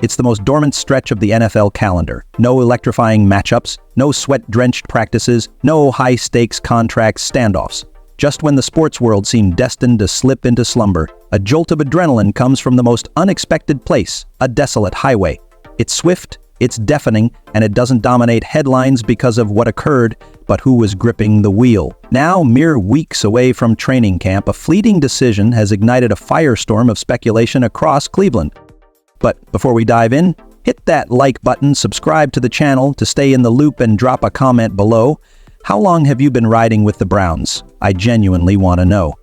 It's the most dormant stretch of the NFL calendar. No electrifying matchups, no sweat-drenched practices, no high-stakes contract standoffs. Just when the sports world seemed destined to slip into slumber, a jolt of adrenaline comes from the most unexpected place, a desolate highway. It's swift, it's deafening, and it doesn't dominate headlines because of what occurred, but who was gripping the wheel. Now, mere weeks away from training camp, a fleeting decision has ignited a firestorm of speculation across Cleveland. But before we dive in, hit that like button, subscribe to the channel to stay in the loop, and drop a comment below. How long have you been riding with the Browns? I genuinely want to know.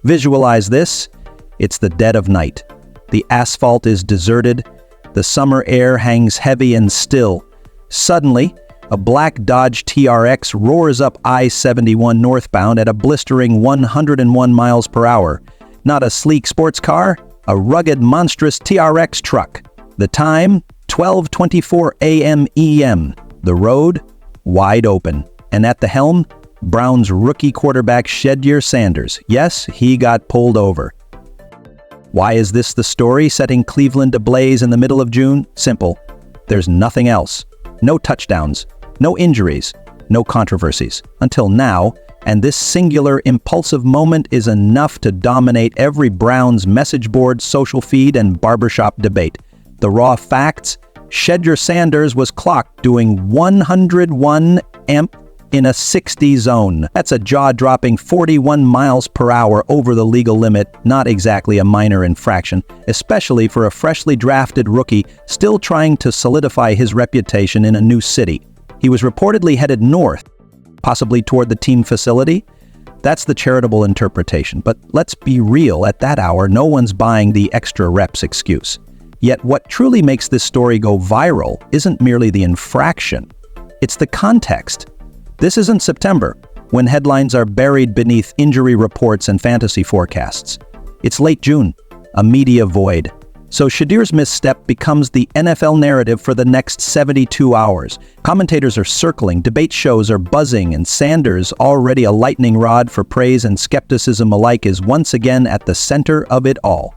Visualize this. It's the dead of night. The asphalt is deserted. The summer air hangs heavy and still. Suddenly, a black Dodge TRX roars up I-71 northbound at a blistering 101 miles per hour. Not a sleek sports car, a rugged, monstrous TRX truck. The time, 12:24 a.m. EM. The road, wide open. And at the helm, Browns rookie quarterback Shedeur Sanders. Yes, he got pulled over. Why is this the story setting Cleveland ablaze in the middle of June? Simple. There's nothing else. No touchdowns, no injuries, no controversies. Until now, and this singular impulsive moment is enough to dominate every Browns message board, social feed, and barbershop debate. The raw facts: Shedeur Sanders was clocked doing 101 mph in a 60 zone. That's a jaw-dropping 41 miles per hour over the legal limit, not exactly a minor infraction, especially for a freshly drafted rookie still trying to solidify his reputation in a new city. He was reportedly headed north, possibly toward the team facility. That's the charitable interpretation, but let's be real, at that hour, no one's buying the extra reps excuse. Yet what truly makes this story go viral isn't merely the infraction, it's the context. This isn't September, when headlines are buried beneath injury reports and fantasy forecasts. It's late June, a media void. So Shedeur's misstep becomes the NFL narrative for the next 72 hours. Commentators are circling, debate shows are buzzing, and Sanders, already a lightning rod for praise and skepticism alike, is once again at the center of it all.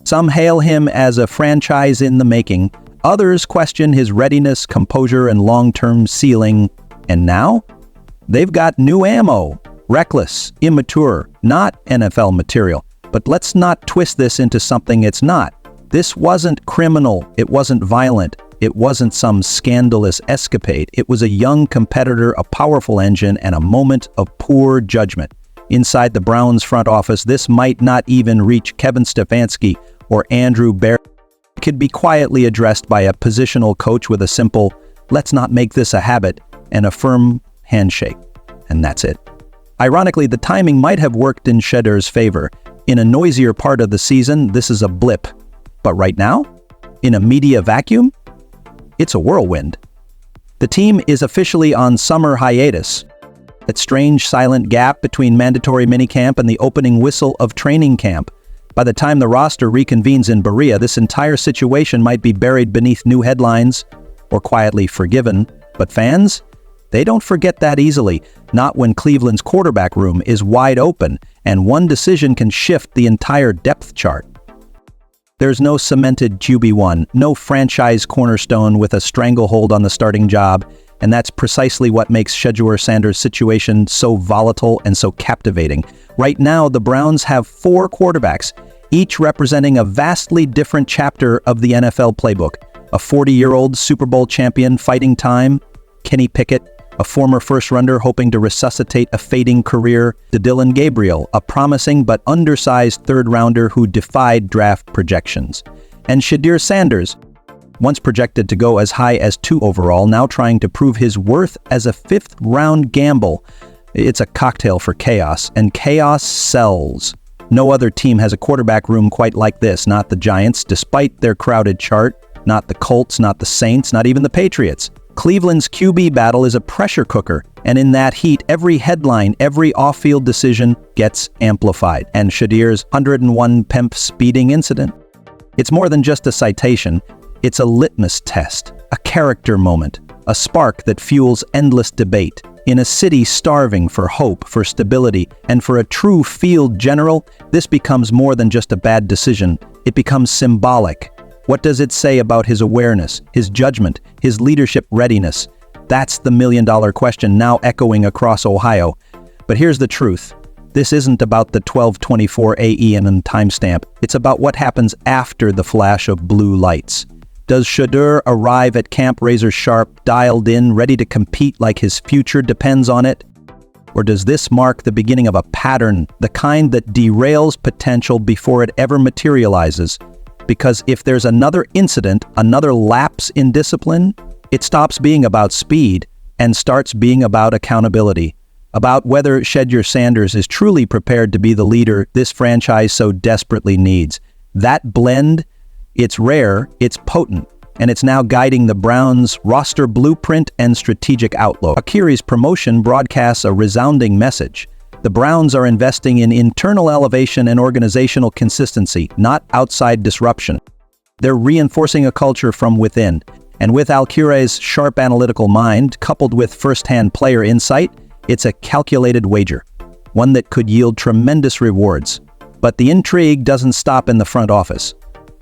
Some hail him as a franchise in the making. Others question his readiness, composure, and long-term ceiling. And now, they've got new ammo. Reckless, immature, not NFL material. But let's not twist this into something it's not. This wasn't criminal. It wasn't violent. It wasn't some scandalous escapade. It was a young competitor, a powerful engine, and a moment of poor judgment. Inside the Browns front office, this might not even reach Kevin Stefanski or Andrew Berea. It could be quietly addressed by a positional coach with a simple, "Let's not make this a habit," and a firm handshake. And that's it. Ironically, the timing might have worked in Shedeur's favor. In a noisier part of the season, this is a blip. But right now, in a media vacuum, it's a whirlwind. The team is officially on summer hiatus. That strange silent gap between mandatory minicamp and the opening whistle of training camp. By the time the roster reconvenes in Berea, this entire situation might be buried beneath new headlines or quietly forgiven. But fans? They don't forget that easily, not when Cleveland's quarterback room is wide open and one decision can shift the entire depth chart. There's no cemented QB1, no franchise cornerstone with a stranglehold on the starting job, and that's precisely what makes Shedeur Sanders' situation so volatile and so captivating. Right now, the Browns have 4 quarterbacks, each representing a vastly different chapter of the NFL playbook. A 40-year-old Super Bowl champion fighting time, Kenny Pickett, a former first-rounder hoping to resuscitate a fading career, to Dylan Gabriel, a promising but undersized third-rounder who defied draft projections. And Shedeur Sanders, once projected to go as high as 2 overall, now trying to prove his worth as a 5th-round gamble. It's a cocktail for chaos, and chaos sells. No other team has a quarterback room quite like this, not the Giants, despite their crowded chart, not the Colts, not the Saints, not even the Patriots. Cleveland's QB battle is a pressure cooker, and in that heat, every headline, every off-field decision gets amplified. And Shedeur's 101 mph speeding incident? It's more than just a citation. It's a litmus test, a character moment, a spark that fuels endless debate. In a city starving for hope, for stability, and for a true field general, this becomes more than just a bad decision. It becomes symbolic. What does it say about his awareness, his judgment, his leadership readiness? That's the million-dollar question now echoing across Ohio. But here's the truth. This isn't about the 12:24 a.m. timestamp. It's about what happens after the flash of blue lights. Does Shedeur arrive at camp razor sharp, dialed in, ready to compete like his future depends on it? Or does this mark the beginning of a pattern, the kind that derails potential before it ever materializes? Because if there's another incident, another lapse in discipline, it stops being about speed and starts being about accountability, about whether Shedeur Sanders is truly prepared to be the leader this franchise so desperately needs. That blend, it's rare, it's potent, and it's now guiding the Browns' roster blueprint and strategic outlook. Akiri's promotion broadcasts a resounding message. The Browns are investing in internal elevation and organizational consistency, not outside disruption. They're reinforcing a culture from within. And with Alkire's sharp analytical mind, coupled with first-hand player insight, it's a calculated wager, one that could yield tremendous rewards. But the intrigue doesn't stop in the front office.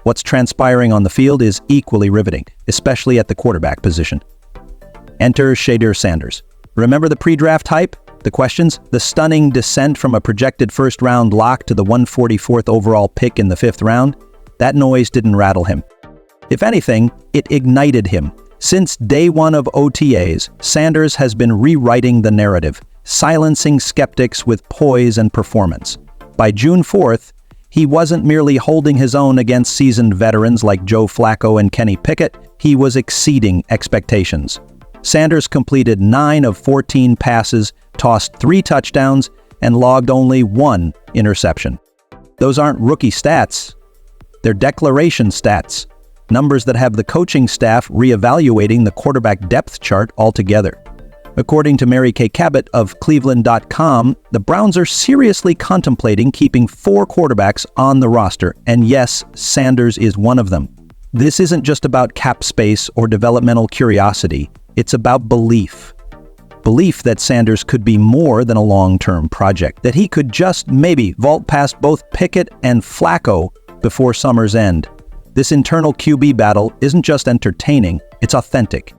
What's transpiring on the field is equally riveting, especially at the quarterback position. Enter Shedeur Sanders. Remember the pre-draft hype? The questions? The stunning descent from a projected first-round lock to the 144th overall pick in the 5th round? That noise didn't rattle him. If anything, it ignited him. Since day one of OTAs, Sanders has been rewriting the narrative, silencing skeptics with poise and performance. By June 4th, he wasn't merely holding his own against seasoned veterans like Joe Flacco and Kenny Pickett, he was exceeding expectations. Sanders completed 9 of 14 passes, tossed 3 touchdowns, and logged only 1 interception. Those aren't rookie stats. They're declaration stats. Numbers that have the coaching staff reevaluating the quarterback depth chart altogether. According to Mary Kay Cabot of Cleveland.com, the Browns are seriously contemplating keeping 4 quarterbacks on the roster, and yes, Sanders is one of them. This isn't just about cap space or developmental curiosity, it's about belief. Belief that Sanders could be more than a long-term project, that he could just maybe vault past both Pickett and Flacco before summer's end. This internal QB battle isn't just entertaining, it's authentic.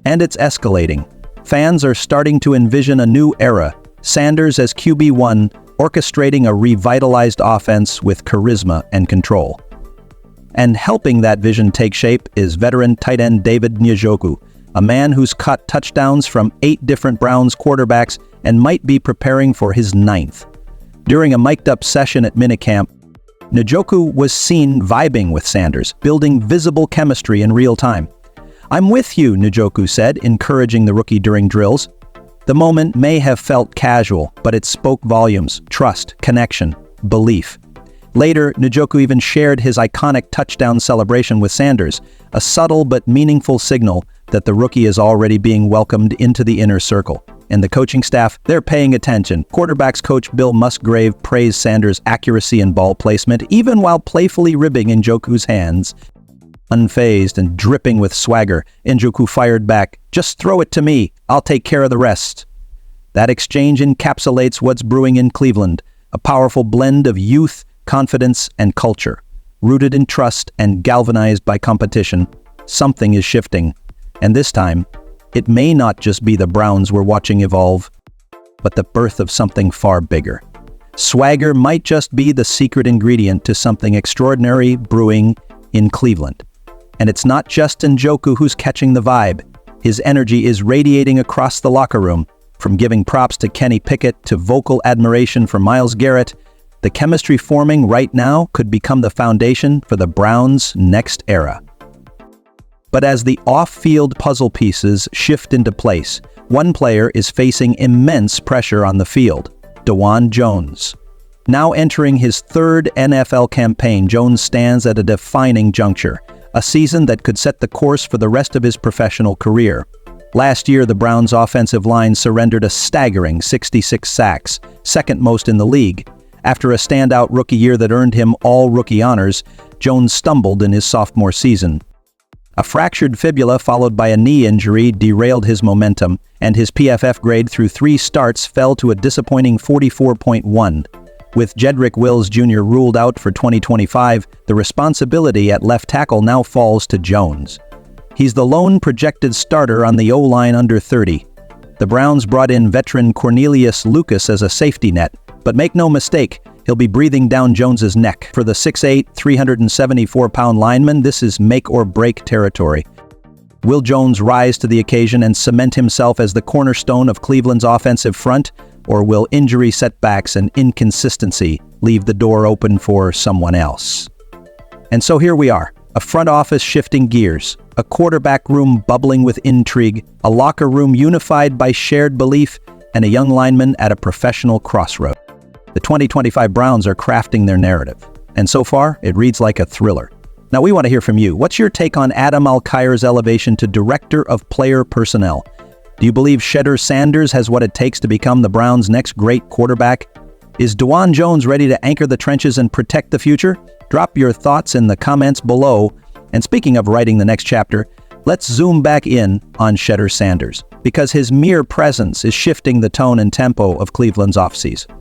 And it's escalating. Fans are starting to envision a new era, Sanders as QB1, orchestrating a revitalized offense with charisma and control. And helping that vision take shape is veteran tight end David Njoku, a man who's caught touchdowns from 8 different Browns quarterbacks and might be preparing for his 9th. During a mic'd-up session at minicamp, Njoku was seen vibing with Sanders, building visible chemistry in real time. "I'm with you," Njoku said, encouraging the rookie during drills. The moment may have felt casual, but it spoke volumes: trust, connection, belief. Later, Njoku even shared his iconic touchdown celebration with Sanders, a subtle but meaningful signal that the rookie is already being welcomed into the inner circle. And the coaching staff, they're paying attention. Quarterbacks coach Bill Musgrave praised Sanders' accuracy and ball placement, even while playfully ribbing Njoku's hands. Unfazed and dripping with swagger, Njoku fired back, "Just throw it to me, I'll take care of the rest." That exchange encapsulates what's brewing in Cleveland, a powerful blend of youth, confidence, and culture. Rooted in trust and galvanized by competition, something is shifting. And this time, it may not just be the Browns we're watching evolve, but the birth of something far bigger. Swagger might just be the secret ingredient to something extraordinary brewing in Cleveland. And it's not just Njoku who's catching the vibe. His energy is radiating across the locker room. From giving props to Kenny Pickett to vocal admiration for Myles Garrett, the chemistry forming right now could become the foundation for the Browns' next era. But as the off-field puzzle pieces shift into place, one player is facing immense pressure on the field: Dawand Jones. Now entering his 3rd NFL campaign, Jones stands at a defining juncture, a season that could set the course for the rest of his professional career. Last year, the Browns' offensive line surrendered a staggering 66 sacks, 2nd most in the league. After a standout rookie year that earned him all-rookie honors, Jones stumbled in his sophomore season. A fractured fibula followed by a knee injury derailed his momentum, and his PFF grade through 3 starts fell to a disappointing 44.1. With Jedrick Wills Jr. ruled out for 2025, the responsibility at left tackle now falls to Jones. He's the lone projected starter on the O-line under 30. The Browns brought in veteran Cornelius Lucas as a safety net, but make no mistake, he'll be breathing down Jones's neck. For the 6'8", 374-pound lineman, this is make-or-break territory. Will Jones rise to the occasion and cement himself as the cornerstone of Cleveland's offensive front, or will injury setbacks and inconsistency leave the door open for someone else? And so here we are, a front office shifting gears, a quarterback room bubbling with intrigue, a locker room unified by shared belief, and a young lineman at a professional crossroad. The 2025 Browns are crafting their narrative, and so far, it reads like a thriller. Now we want to hear from you. What's your take on Adam Alkhair's elevation to Director of Player Personnel? Do you believe Shedeur Sanders has what it takes to become the Browns' next great quarterback? Is Dawand Jones ready to anchor the trenches and protect the future? Drop your thoughts in the comments below. And speaking of writing the next chapter, let's zoom back in on Shedeur Sanders, because his mere presence is shifting the tone and tempo of Cleveland's offseason.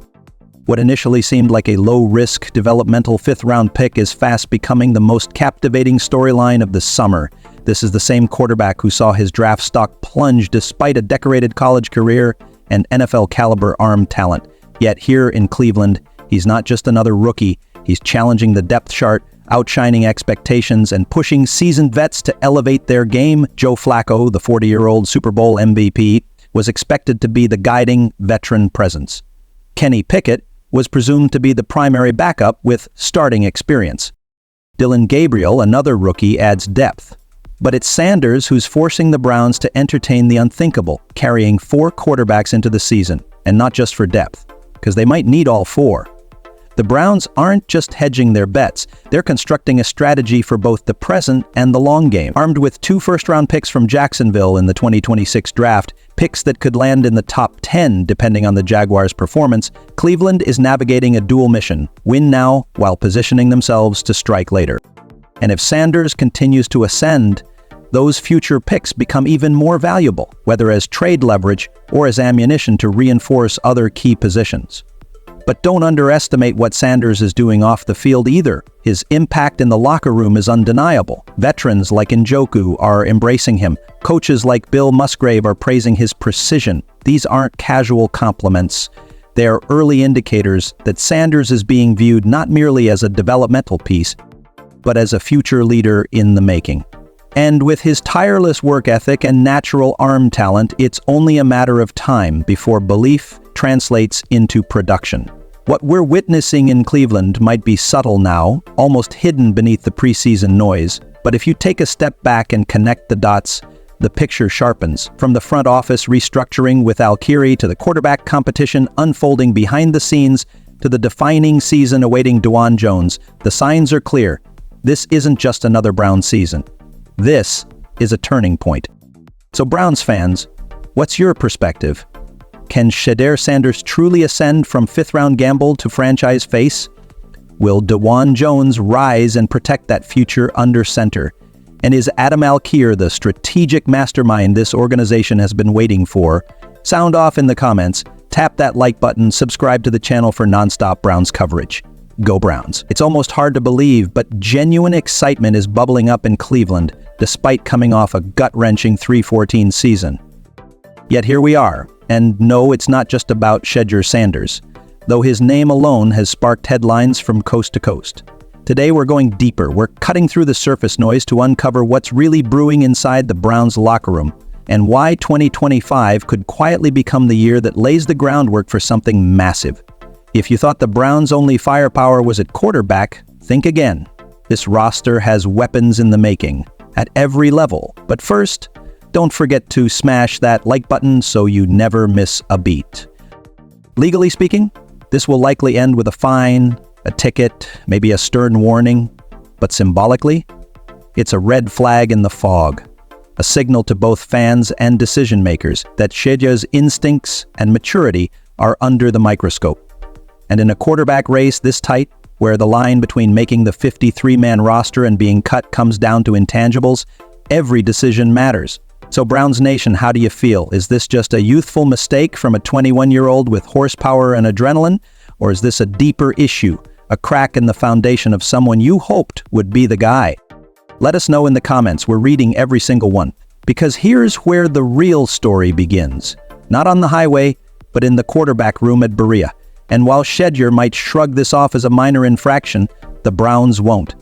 What initially seemed like a low-risk developmental fifth-round pick is fast becoming the most captivating storyline of the summer. This is the same quarterback who saw his draft stock plunge despite a decorated college career and NFL-caliber arm talent. Yet here in Cleveland, he's not just another rookie. He's challenging the depth chart, outshining expectations, and pushing seasoned vets to elevate their game. Joe Flacco, the 40-year-old Super Bowl MVP, was expected to be the guiding veteran presence. Kenny Pickett was presumed to be the primary backup with starting experience. Dillon Gabriel, another rookie, adds depth. But it's Sanders who's forcing the Browns to entertain the unthinkable, carrying 4 quarterbacks into the season, and not just for depth, because they might need all 4. The Browns aren't just hedging their bets, they're constructing a strategy for both the present and the long game. Armed with 2 first-round picks from Jacksonville in the 2026 draft, picks that could land in the top 10 depending on the Jaguars' performance, Cleveland is navigating a dual mission: win now while positioning themselves to strike later. And if Sanders continues to ascend, those future picks become even more valuable, whether as trade leverage or as ammunition to reinforce other key positions. But don't underestimate what Sanders is doing off the field either. His impact in the locker room is undeniable. Veterans like Njoku are embracing him. Coaches like Bill Musgrave are praising his precision. These aren't casual compliments. They are early indicators that Sanders is being viewed not merely as a developmental piece, but as a future leader in the making. And with his tireless work ethic and natural arm talent, it's only a matter of time before belief translates into production. What we're witnessing in Cleveland might be subtle now, almost hidden beneath the preseason noise, but if you take a step back and connect the dots, the picture sharpens. From the front office restructuring with Alkhair to the quarterback competition unfolding behind the scenes to the defining season awaiting Dawand Jones, the signs are clear. This isn't just another Browns season. This is a turning point. So Browns fans, what's your perspective? Can Shedeur Sanders truly ascend from fifth-round gamble to franchise face? Will Dawand Jones rise and protect that future under center? And is Adam Alkhair the strategic mastermind this organization has been waiting for? Sound off in the comments, tap that like button, subscribe to the channel for non-stop Browns coverage. Go Browns. It's almost hard to believe, but genuine excitement is bubbling up in Cleveland, despite coming off a gut-wrenching 3-14 season. Yet here we are. And no, it's not just about Shedeur Sanders, though his name alone has sparked headlines from coast to coast. Today we're going deeper. We're cutting through the surface noise to uncover what's really brewing inside the Browns locker room, and why 2025 could quietly become the year that lays the groundwork for something massive. If you thought the Browns' only firepower was at quarterback, think again. This roster has weapons in the making, at every level. But first, don't forget to smash that like button so you never miss a beat. Legally speaking, this will likely end with a fine, a ticket, maybe a stern warning. But symbolically, it's a red flag in the fog, a signal to both fans and decision makers that Shedeur's instincts and maturity are under the microscope. And in a quarterback race this tight, where the line between making the 53-man roster and being cut comes down to intangibles, every decision matters. So Browns Nation, how do you feel? Is this just a youthful mistake from a 21-year-old with horsepower and adrenaline? Or is this a deeper issue, a crack in the foundation of someone you hoped would be the guy? Let us know in the comments. We're reading every single one. Because here's where the real story begins. Not on the highway, but in the quarterback room at Berea. And while Shedeur might shrug this off as a minor infraction, the Browns won't.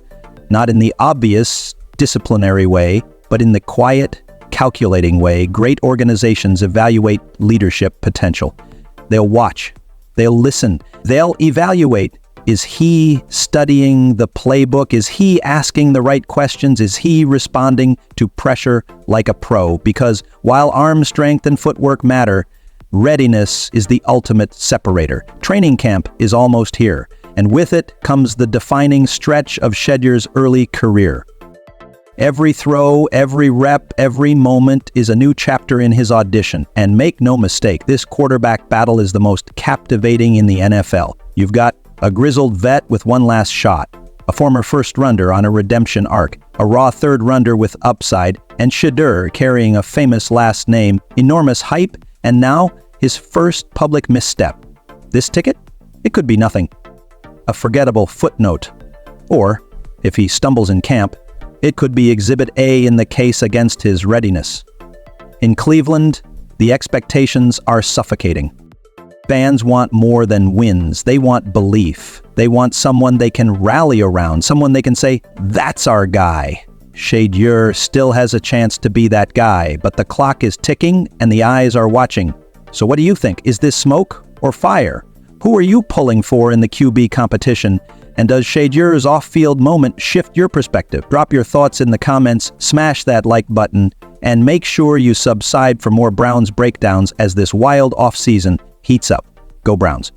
Not in the obvious, disciplinary way, but in the quiet, calculating way great organizations evaluate leadership potential. They'll watch, they'll listen, they'll evaluate. Is he studying the playbook? Is he asking the right questions? Is he responding to pressure like a pro? Because while arm strength and footwork matter, readiness is the ultimate separator. Training camp is almost here, and with it comes the defining stretch of Shedeur's early career. Every throw, every rep, every moment is a new chapter in his audition. And make no mistake, this quarterback battle is the most captivating in the NFL. You've got a grizzled vet with one last shot, a former first-rounder on a redemption arc, a raw third-rounder with upside, and Shedeur carrying a famous last name, enormous hype, and now his first public misstep. This ticket? It could be nothing. A forgettable footnote. Or, if he stumbles in camp, it could be Exhibit A in the case against his readiness. In Cleveland, the expectations are suffocating. Fans want more than wins. They want belief. They want someone they can rally around, someone they can say, "That's our guy." Shedeur still has a chance to be that guy, but the clock is ticking and the eyes are watching. So what do you think? Is this smoke or fire? Who are you pulling for in the QB competition? And does Shedeur's off-field moment shift your perspective? Drop your thoughts in the comments, smash that like button, and make sure you subscribe for more Browns breakdowns as this wild off-season heats up. Go Browns.